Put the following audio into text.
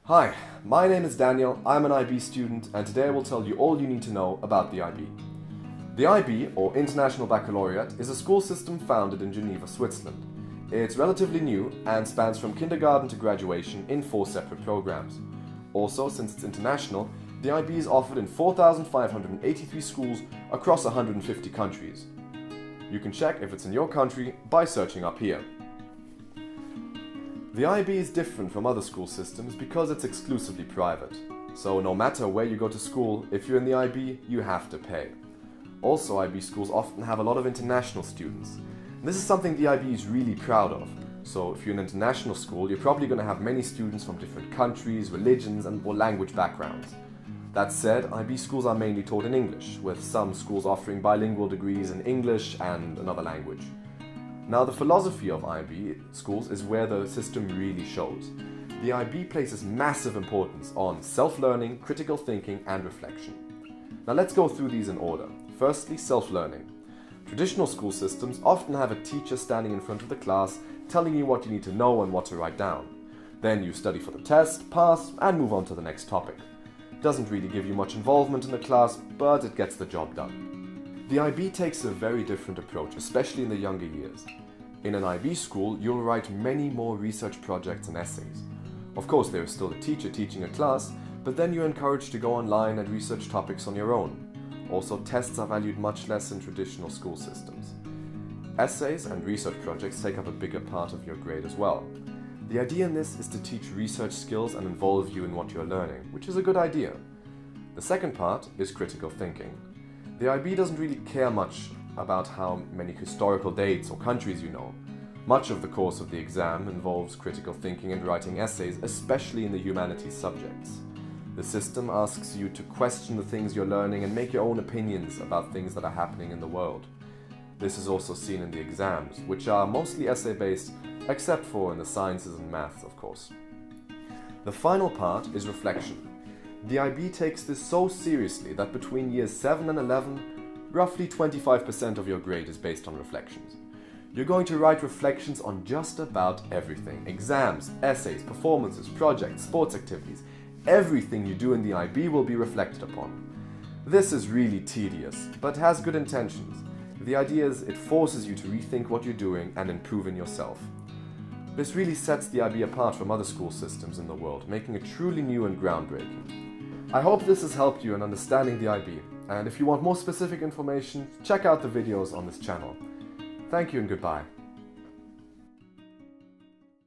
Hi, my name is Daniel, I'm an IB student, and today I will tell you all you need to know about the IB. The IB, or International Baccalaureate, is a school system founded in Geneva, Switzerland. It's relatively new and spans from kindergarten to graduation in 4 separate programs. Also, since it's international, the IB is offered in 4,583 schools across 150 countries. You can check if it's in your country by searching up here. The IB is different from other school systems because it's exclusively private. So no matter where you go to school, if you're in the IB, you have to pay. Also, IB schools often have a lot of international students. And this is something the IB is really proud of. So if you're in an international school, you're probably going to have many students from different countries, religions, or language backgrounds. That said, IB schools are mainly taught in English, with some schools offering bilingual degrees in English and another language. Now, the philosophy of IB schools is where the system really shows. The IB places massive importance on self-learning, critical thinking, and reflection. Now let's go through these in order. Firstly, self-learning. Traditional school systems often have a teacher standing in front of the class telling you what you need to know and what to write down. Then you study for the test, pass, and move on to the next topic. Doesn't really give you much involvement in the class, but it gets the job done. The IB takes a very different approach, especially in the younger years. In an IB school, you'll write many more research projects and essays. Of course, there is still a teacher teaching a class, but then you're encouraged to go online and research topics on your own. Also, tests are valued much less in traditional school systems. Essays and research projects take up a bigger part of your grade as well. The idea in this is to teach research skills and involve you in what you're learning, which is a good idea. The second part is critical thinking. The IB doesn't really care much about how many historical dates or countries you know. Much of the course of the exam involves critical thinking and writing essays, especially in the humanities subjects. The system asks you to question the things you're learning and make your own opinions about things that are happening in the world. This is also seen in the exams, which are mostly essay-based, except for in the sciences and maths, of course. The final part is reflection. The IB takes this so seriously that between years 7 and 11, roughly 25% of your grade is based on reflections. You're going to write reflections on just about everything. Exams, essays, performances, projects, sports activities. Everything you do in the IB will be reflected upon. This is really tedious, but has good intentions. The idea is it forces you to rethink what you're doing and improve in yourself. This really sets the IB apart from other school systems in the world, making it truly new and groundbreaking. I hope this has helped you in understanding the IB, and if you want more specific information, check out the videos on this channel. Thank you and goodbye.